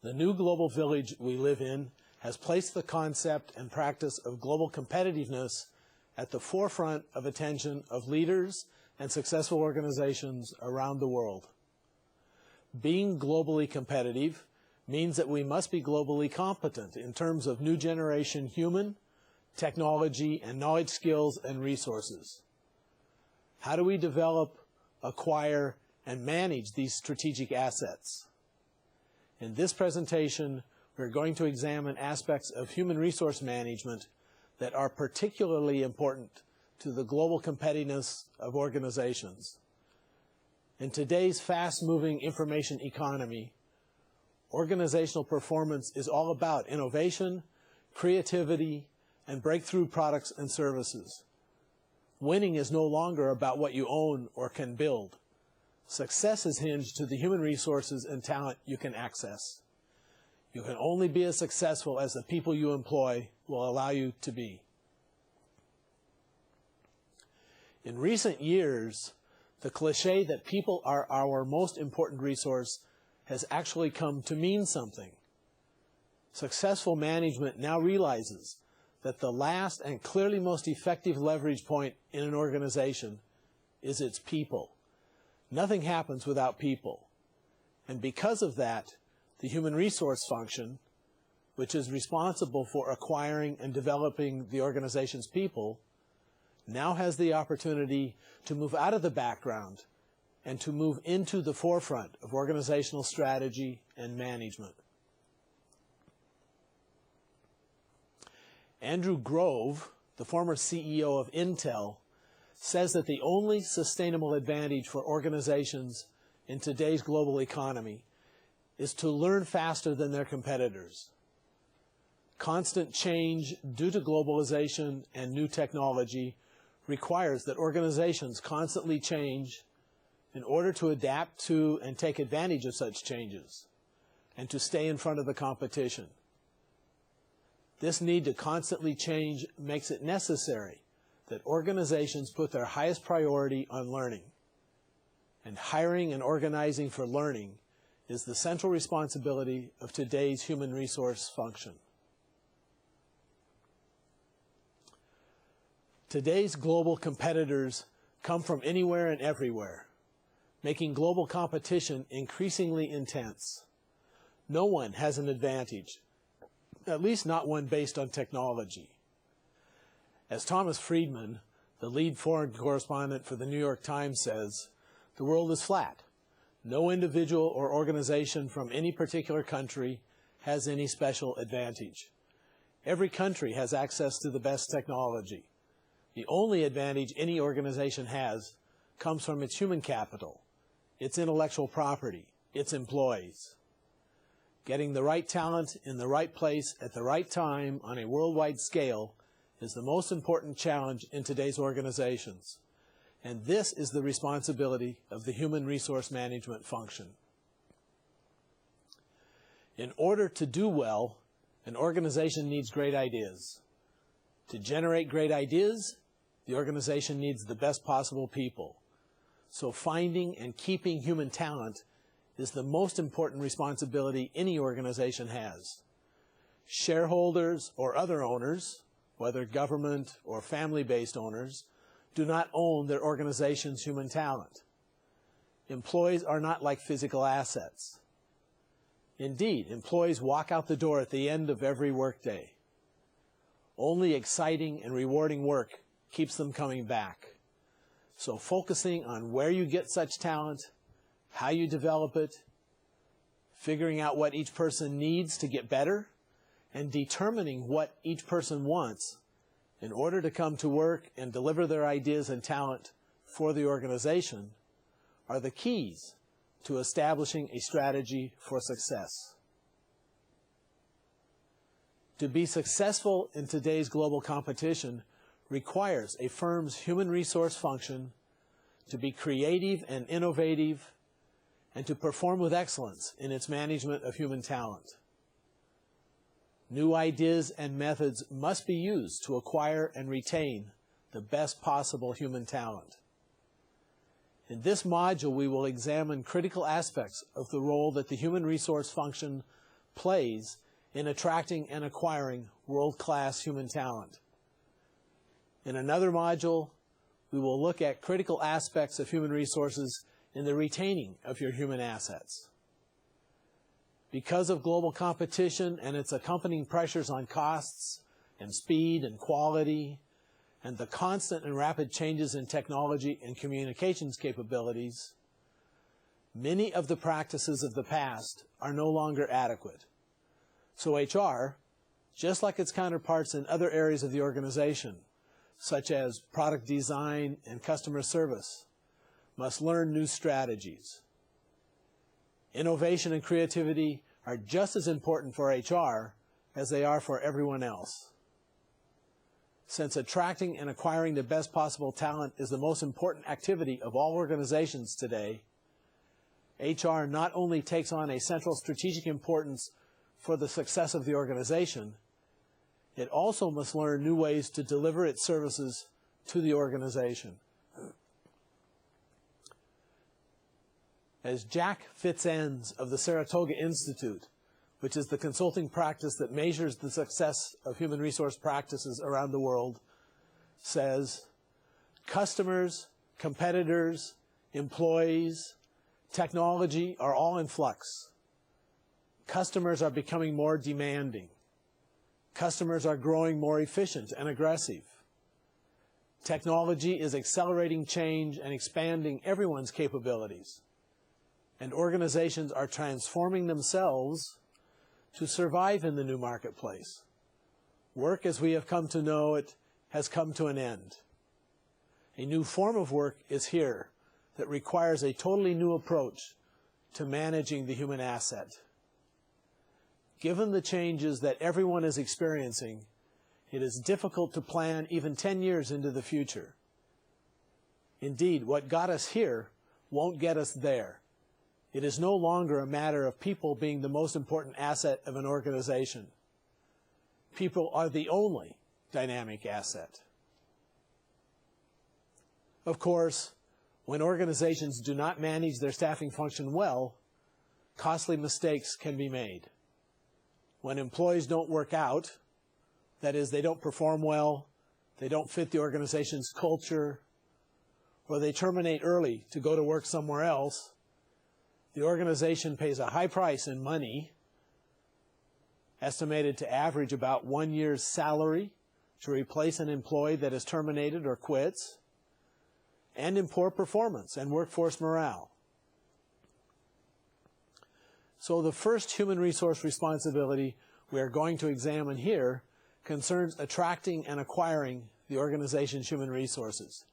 The new global village we live in has placed the concept and practice of global competitiveness at the forefront of attention of leaders and successful organizations around the world. Being globally competitive means that we must be globally competent in terms of new generation human, technology, and knowledge skills and resources. How do we develop, acquire, and manage these strategic assets? In this presentation, we're going to examine aspects of human resource management that are particularly important to the global competitiveness of organizations. In today's fast-moving information economy, organizational performance is all about innovation, creativity, and breakthrough products and services. Winning is no longer about what you own or can build. Success is hinged to the human resources and talent you can access. You can only be as successful as the people you employ will allow you to be. In recent years, the cliche that people are our most important resource has actually come to mean something. Successful management now realizes that the last and clearly most effective leverage point in an organization is its people. Nothing happens without people. And because of that, the human resource function, which is responsible for acquiring and developing the organization's people, now has the opportunity to move out of the background and to move into the forefront of organizational strategy and management. Andrew Grove, the former CEO of Intel, says that the only sustainable advantage for organizations in today's global economy is to learn faster than their competitors. Constant change due to globalization and new technology requires that organizations constantly change in order to adapt to and take advantage of such changes and to stay in front of the competition. This need to constantly change makes it necessary that organizations put their highest priority on learning. And hiring and organizing for learning is the central responsibility of today's human resource function. Today's global competitors come from anywhere and everywhere, making global competition increasingly intense. No one has an advantage, at least not one based on technology. As Thomas Friedman, the lead foreign correspondent for the New York Times, says, the world is flat. No individual or organization from any particular country has any special advantage. Every country has access to the best technology. The only advantage any organization has comes from its human capital, its intellectual property, its employees. Getting the right talent in the right place at the right time on a worldwide scale is the most important challenge in today's organizations. And this is the responsibility of the human resource management function. In order to do well, an organization needs great ideas. To generate great ideas, the organization needs the best possible people. So finding and keeping human talent is the most important responsibility any organization has. Shareholders or other owners, whether government or family-based owners, do not own their organization's human talent. Employees are not like physical assets. Indeed, employees walk out the door at the end of every workday. Only exciting and rewarding work keeps them coming back. So focusing on where you get such talent, how you develop it, figuring out what each person needs to get better, and determining what each person wants in order to come to work and deliver their ideas and talent for the organization are the keys to establishing a strategy for success. To be successful in today's global competition requires a firm's human resource function to be creative and innovative and to perform with excellence in its management of human talent. New ideas and methods must be used to acquire and retain the best possible human talent. In this module, we will examine critical aspects of the role that the human resource function plays in attracting and acquiring world-class human talent. In another module, we will look at critical aspects of human resources in the retaining of your human assets. Because of global competition and its accompanying pressures on costs and speed and quality, and the constant and rapid changes in technology and communications capabilities, many of the practices of the past are no longer adequate. So HR, just like its counterparts in other areas of the organization, such as product design and customer service, must learn new strategies. Innovation and creativity are just as important for HR as they are for everyone else. Since attracting and acquiring the best possible talent is the most important activity of all organizations today, HR not only takes on a central strategic importance for the success of the organization, it also must learn new ways to deliver its services to the organization. As Jack Fitzenz of the Saratoga Institute, which is the consulting practice that measures the success of human resource practices around the world, says, customers, competitors, employees, technology are all in flux. Customers are becoming more demanding. Customers are growing more efficient and aggressive. Technology is accelerating change and expanding everyone's capabilities. And organizations are transforming themselves to survive in the new marketplace. Work as we have come to know it has come to an end. A new form of work is here that requires a totally new approach to managing the human asset. Given the changes that everyone is experiencing, it is difficult to plan even 10 years into the future. Indeed, what got us here won't get us there. It is no longer a matter of people being the most important asset of an organization. People are the only dynamic asset. Of course, when organizations do not manage their staffing function well, costly mistakes can be made. When employees don't work out, that is, they don't perform well, they don't fit the organization's culture, or they terminate early to go to work somewhere else, the organization pays a high price in money, estimated to average about 1 year's salary to replace an employee that is terminated or quits, and in poor performance and workforce morale. So the first human resource responsibility we are going to examine here concerns attracting and acquiring the organization's human resources.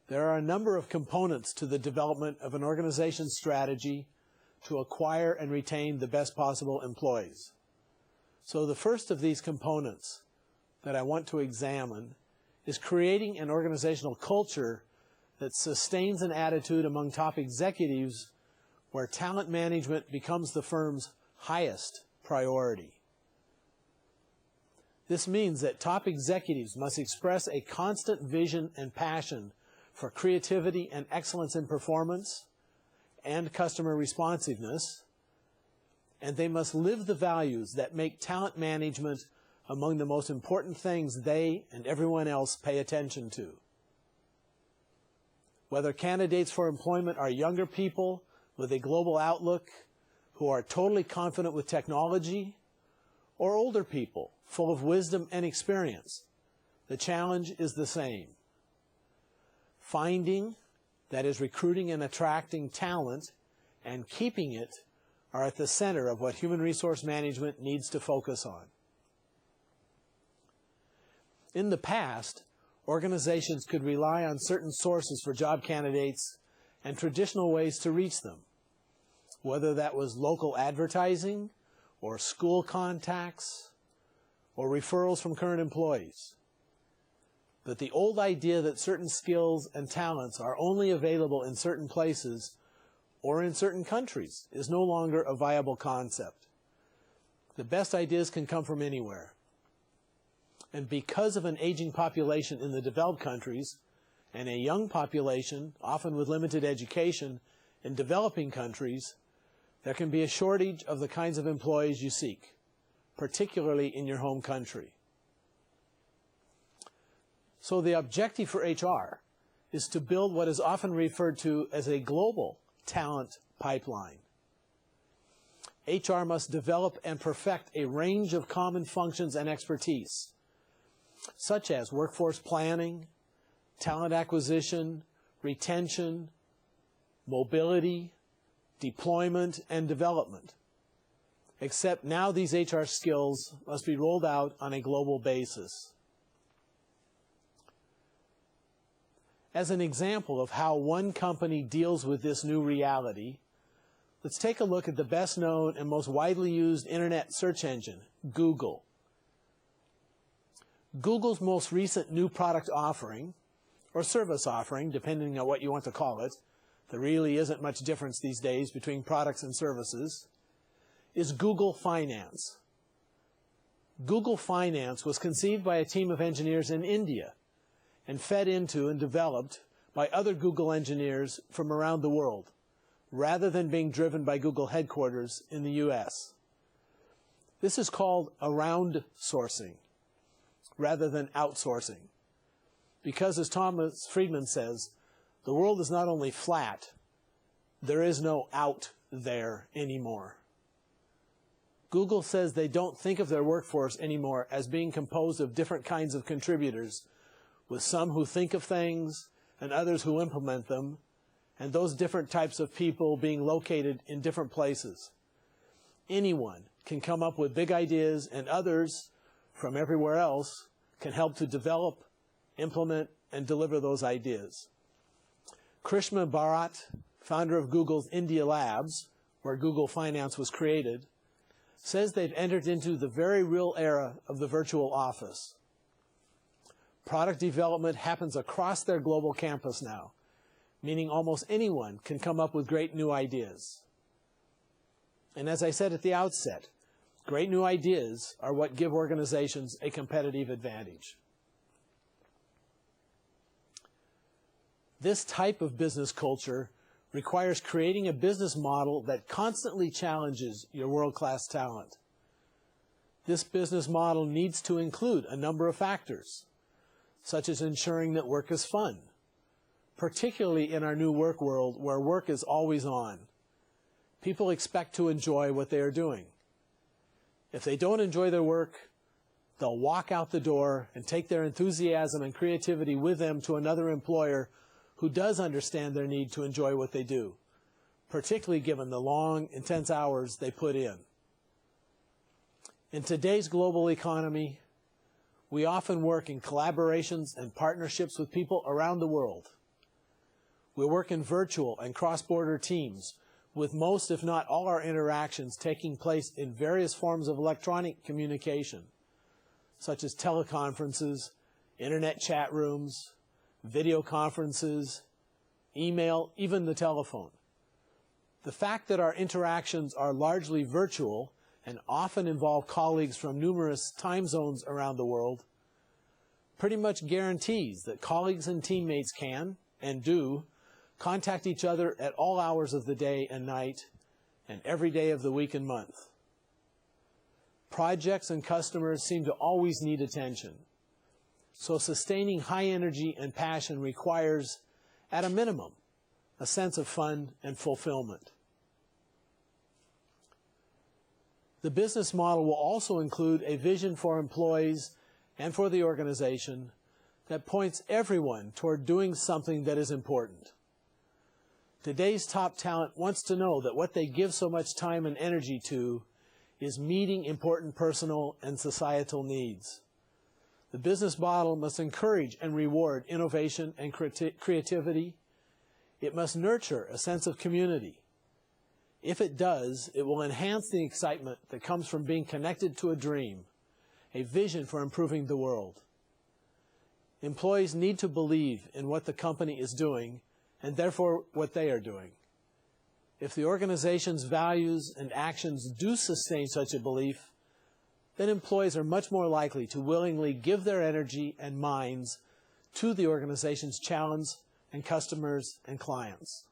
There are a number of components to the development of an organization's strategy to acquire and retain the best possible employees. So the first of these components that I want to examine is creating an organizational culture that sustains an attitude among top executives where talent management becomes the firm's highest priority. This means that top executives must express a constant vision and passion for creativity and excellence in performance and customer responsiveness, and they must live the values that make talent management among the most important things they and everyone else pay attention to. Whether candidates for employment are younger people with a global outlook who are totally confident with technology, or older people full of wisdom and experience, the challenge is the same. Finding, that is, recruiting and attracting talent, and keeping it are at the center of what human resource management needs to focus on. In the past, organizations could rely on certain sources for job candidates and traditional ways to reach them, whether that was local advertising, or school contacts, or referrals from current employees. But the old idea that certain skills and talents are only available in certain places or in certain countries is no longer a viable concept. The best ideas can come from anywhere. And because of an aging population in the developed countries and a young population, often with limited education, in developing countries, there can be a shortage of the kinds of employees you seek, particularly in your home country. So the objective for HR is to build what is often referred to as a global talent pipeline. HR must develop and perfect a range of common functions and expertise, such as workforce planning, talent acquisition, retention, mobility, deployment, and development. Except now these HR skills must be rolled out on a global basis. As an example of how one company deals with this new reality, let's take a look at the best known and most widely used internet search engine, Google. Google's most recent new product offering, or service offering, depending on what you want to call it, there really isn't much difference these days between products and services, is Google Finance. Google Finance was conceived by a team of engineers in India and fed into and developed by other Google engineers from around the world, rather than being driven by Google headquarters in the US. This is called around sourcing, rather than outsourcing. Because, as Thomas Friedman says, the world is not only flat, there is no out there anymore. Google says they don't think of their workforce anymore as being composed of different kinds of contributors, with some who think of things and others who implement them, and those different types of people being located in different places. Anyone can come up with big ideas, and others from everywhere else can help to develop, implement, and deliver those ideas. Krishna Bharat, founder of Google's India Labs, where Google Finance was created, says they've entered into the very real era of the virtual office. Product development happens across their global campus now, meaning almost anyone can come up with great new ideas. And as I said at the outset, great new ideas are what give organizations a competitive advantage. This type of business culture requires creating a business model that constantly challenges your world-class talent. This business model needs to include a number of factors, such as ensuring that work is fun, particularly in our new work world where work is always on. People expect to enjoy what they are doing. If they don't enjoy their work, they'll walk out the door and take their enthusiasm and creativity with them to another employer who does understand their need to enjoy what they do, particularly given the long, intense hours they put in. In today's global economy, we often work in collaborations and partnerships with people around the world. We work in virtual and cross-border teams, with most, if not all, our interactions taking place in various forms of electronic communication, such as teleconferences, internet chat rooms, video conferences, email, even the telephone. The fact that our interactions are largely virtual and often involve colleagues from numerous time zones around the world pretty much guarantees that colleagues and teammates can, and do, contact each other at all hours of the day and night and every day of the week and month. Projects and customers seem to always need attention. So sustaining high energy and passion requires, at a minimum, a sense of fun and fulfillment. The business model will also include a vision for employees and for the organization that points everyone toward doing something that is important. Today's top talent wants to know that what they give so much time and energy to is meeting important personal and societal needs. The business model must encourage and reward innovation and creativity. It must nurture a sense of community. If it does, it will enhance the excitement that comes from being connected to a dream, a vision for improving the world. Employees need to believe in what the company is doing and therefore what they are doing. If the organization's values and actions do sustain such a belief, then employees are much more likely to willingly give their energy and minds to the organization's challenge and customers and clients.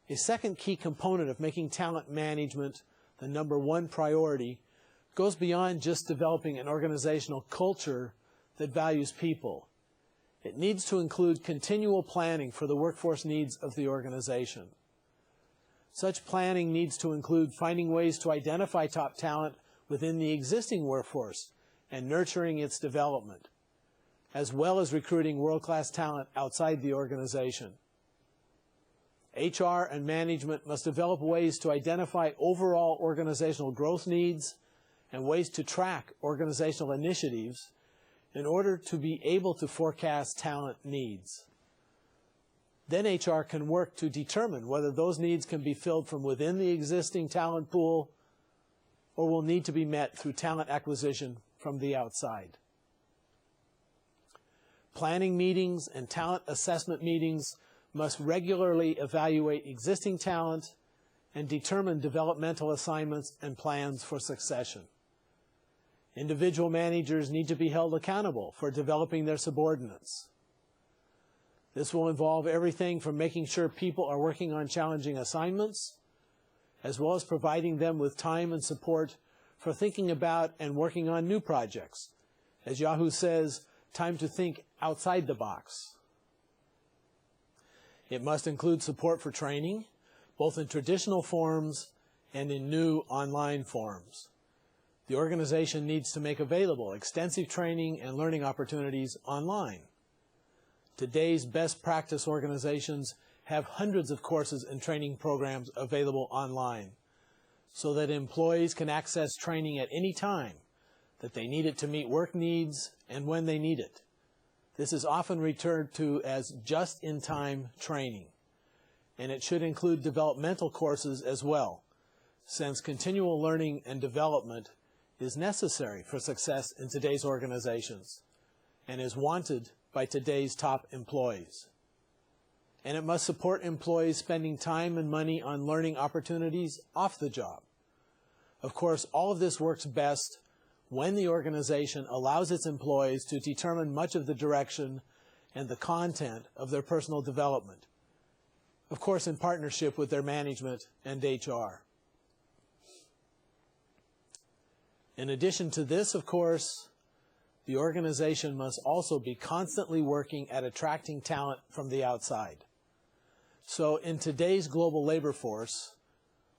A second key component of making talent management the #1 priority goes beyond just developing an organizational culture that values people. It needs to include continual planning for the workforce needs of the organization. Such planning needs to include finding ways to identify top talent within the existing workforce and nurturing its development, as well as recruiting world-class talent outside the organization. HR and management must develop ways to identify overall organizational growth needs and ways to track organizational initiatives in order to be able to forecast talent needs. Then HR can work to determine whether those needs can be filled from within the existing talent pool or will need to be met through talent acquisition from the outside. Planning meetings and talent assessment meetings must regularly evaluate existing talent and determine developmental assignments and plans for succession. Individual managers need to be held accountable for developing their subordinates. This will involve everything from making sure people are working on challenging assignments, as well as providing them with time and support for thinking about and working on new projects. As Yahoo says, time to think outside the box. It must include support for training, both in traditional forms and in new online forms. The organization needs to make available extensive training and learning opportunities online. Today's best practice organizations have hundreds of courses and training programs available online, so that employees can access training at any time that they need it to meet work needs and when they need it. This is often referred to as just-in-time training, and it should include developmental courses as well, since continual learning and development is necessary for success in today's organizations and is wanted by today's top employees. And it must support employees spending time and money on learning opportunities off the job. Of course, all of this works best when the organization allows its employees to determine much of the direction and the content of their personal development, of course in partnership with their management and HR. In addition to this, of course, the organization must also be constantly working at attracting talent from the outside. So in today's global labor force,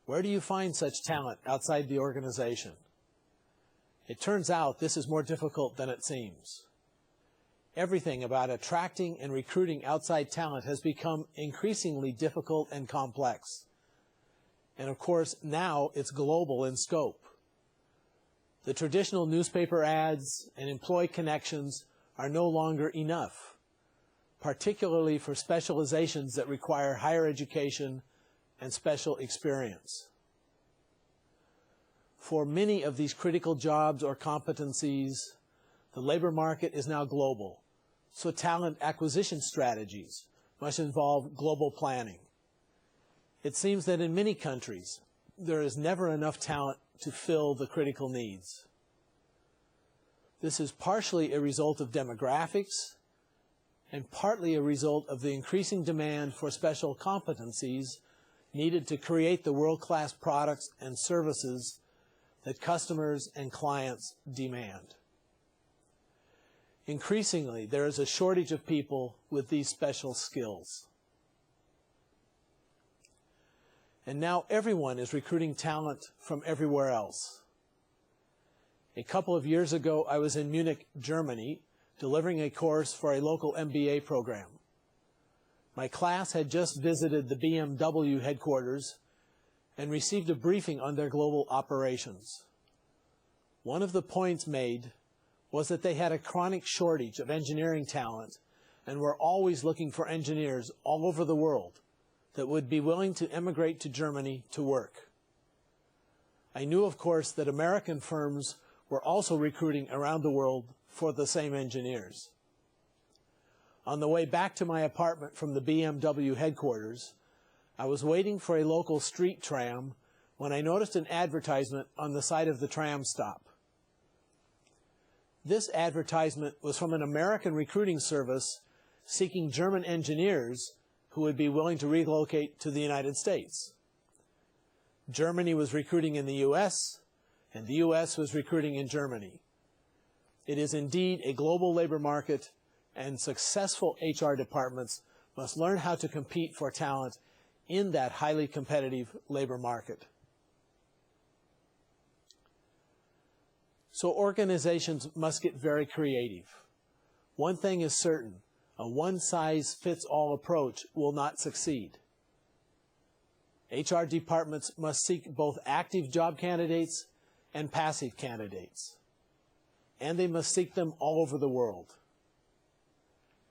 where do you find such talent outside the organization? It turns out this is more difficult than it seems. Everything about attracting and recruiting outside talent has become increasingly difficult and complex. And of course, now it's global in scope. The traditional newspaper ads and employee connections are no longer enough, particularly for specializations that require higher education and special experience. For many of these critical jobs or competencies, the labor market is now global, so talent acquisition strategies must involve global planning. It seems that in many countries, there is never enough talent to fill the critical needs. This is partially a result of demographics and partly a result of the increasing demand for special competencies needed to create the world-class products and services that customers and clients demand. Increasingly, there is a shortage of people with these special skills. And now everyone is recruiting talent from everywhere else. A couple of years ago, I was in Munich, Germany, delivering a course for a local MBA program. My class had just visited the BMW headquarters and received a briefing on their global operations. One of the points made was that they had a chronic shortage of engineering talent and were always looking for engineers all over the world that would be willing to emigrate to Germany to work. I knew, of course, that American firms were also recruiting around the world for the same engineers. On the way back to my apartment from the BMW headquarters, I was waiting for a local street tram when I noticed an advertisement on the side of the tram stop. This advertisement was from an American recruiting service seeking German engineers who would be willing to relocate to the United States. Germany was recruiting in the U.S., and the U.S. was recruiting in Germany. It is indeed a global labor market, and successful HR departments must learn how to compete for talent in that highly competitive labor market. So organizations must get very creative. One thing is certain, a one-size-fits-all approach will not succeed. HR departments must seek both active job candidates and passive candidates, and they must seek them all over the world.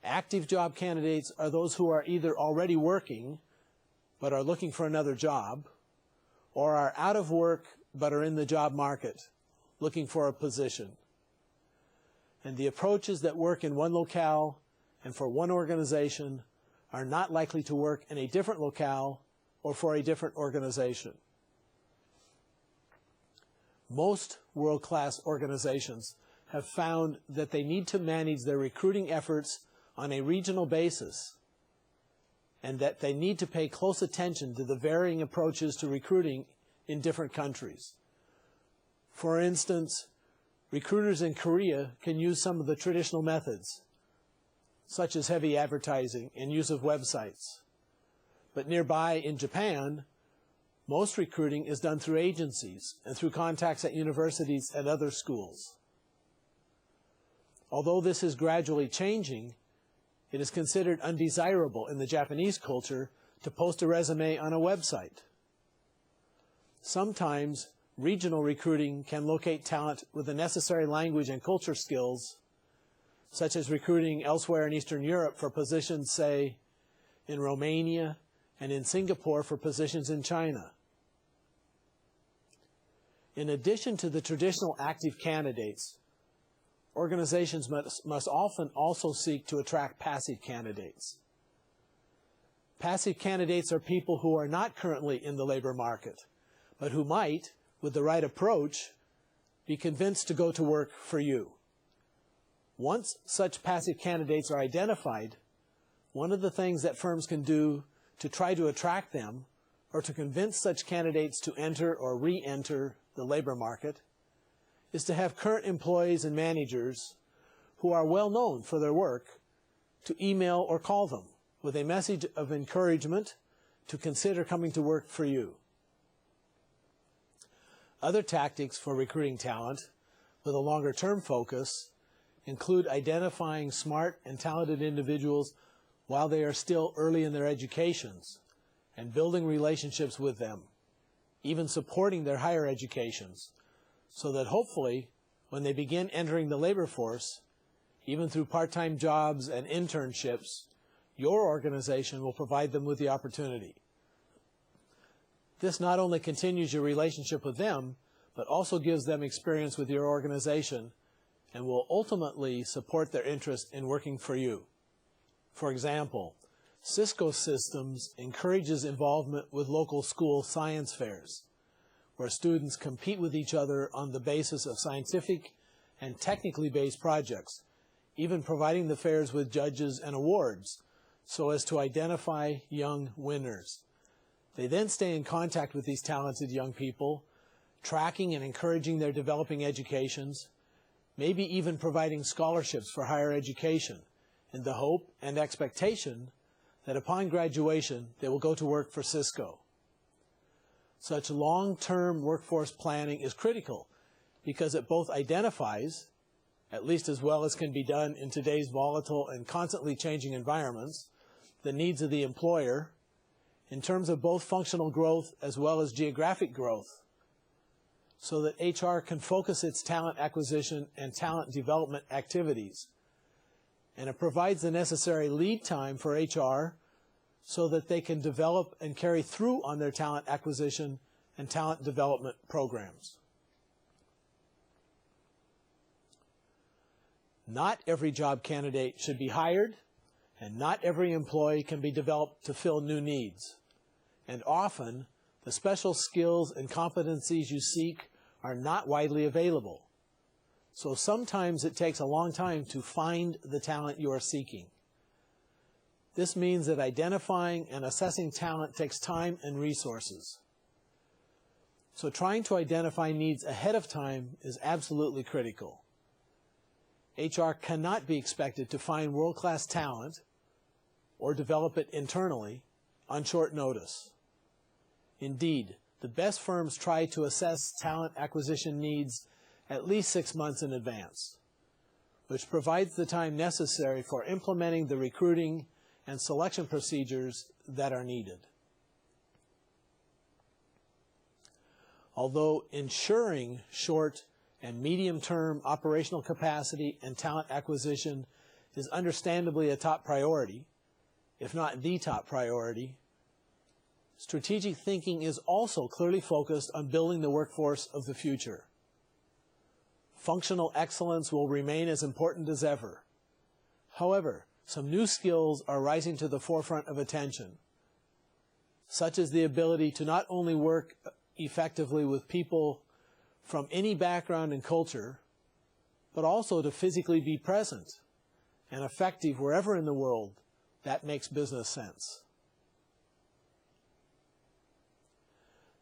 Active job candidates are those who are either already working but are looking for another job, or are out of work but are in the job market looking for a position. And the approaches that work in one locale and for one organization are not likely to work in a different locale or for a different organization. Most world-class organizations have found that they need to manage their recruiting efforts on a regional basis, and that they need to pay close attention to the varying approaches to recruiting in different countries. For instance, recruiters in Korea can use some of the traditional methods, such as heavy advertising and use of websites. But nearby in Japan, most recruiting is done through agencies and through contacts at universities and other schools. Although this is gradually changing, it is considered undesirable in the Japanese culture to post a resume on a website. Sometimes regional recruiting can locate talent with the necessary language and culture skills, such as recruiting elsewhere in Eastern Europe for positions, say, in Romania and in Singapore for positions in China. In addition to the traditional active candidates, organizations must often also seek to attract passive candidates. Passive candidates are people who are not currently in the labor market, but who might, with the right approach, be convinced to go to work for you. Once such passive candidates are identified, one of the things that firms can do to try to attract them or to convince such candidates to enter or re-enter the labor market is to have current employees and managers who are well known for their work to email or call them with a message of encouragement to consider coming to work for you. Other tactics for recruiting talent with a longer-term focus include identifying smart and talented individuals while they are still early in their educations and building relationships with them, even supporting their higher educations, so that hopefully when they begin entering the labor force, even through part-time jobs and internships, your organization will provide them with the opportunity. This not only continues your relationship with them, but also gives them experience with your organization and will ultimately support their interest in working for you. For example, Cisco Systems encourages involvement with local school science fairs, where students compete with each other on the basis of scientific and technically based projects, even providing the fairs with judges and awards so as to identify young winners. They then stay in contact with these talented young people, tracking and encouraging their developing educations, maybe even providing scholarships for higher education, in the hope and expectation that upon graduation they will go to work for Cisco. Such long-term workforce planning is critical because it both identifies, at least as well as can be done in today's volatile and constantly changing environments, the needs of the employer in terms of both functional growth as well as geographic growth, so that HR can focus its talent acquisition and talent development activities. And it provides the necessary lead time for HR so that they can develop and carry through on their talent acquisition and talent development programs. Not every job candidate should be hired, and not every employee can be developed to fill new needs. And often, the special skills and competencies you seek are not widely available. So sometimes it takes a long time to find the talent you are seeking. This means that identifying and assessing talent takes time and resources. So trying to identify needs ahead of time is absolutely critical. HR cannot be expected to find world-class talent or develop it internally on short notice. Indeed, the best firms try to assess talent acquisition needs at least 6 months in advance, which provides the time necessary for implementing the recruiting and selection procedures that are needed. Although ensuring short and medium-term operational capacity and talent acquisition is understandably a top priority, if not the top priority, strategic thinking is also clearly focused on building the workforce of the future. Functional excellence will remain as important as ever. However, some new skills are rising to the forefront of attention, such as the ability to not only work effectively with people from any background and culture, but also to physically be present and effective wherever in the world that makes business sense.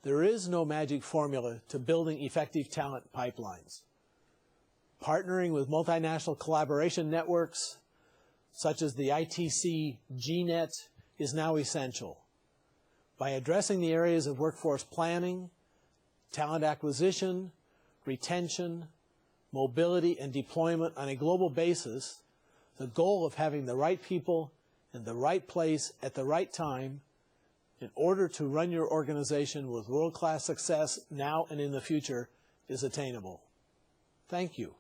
There is no magic formula to building effective talent pipelines. Partnering with multinational collaboration networks, such as the ITC GNet, is now essential. By addressing the areas of workforce planning, talent acquisition, retention, mobility, and deployment on a global basis, the goal of having the right people in the right place at the right time in order to run your organization with world-class success now and in the future is attainable. Thank you.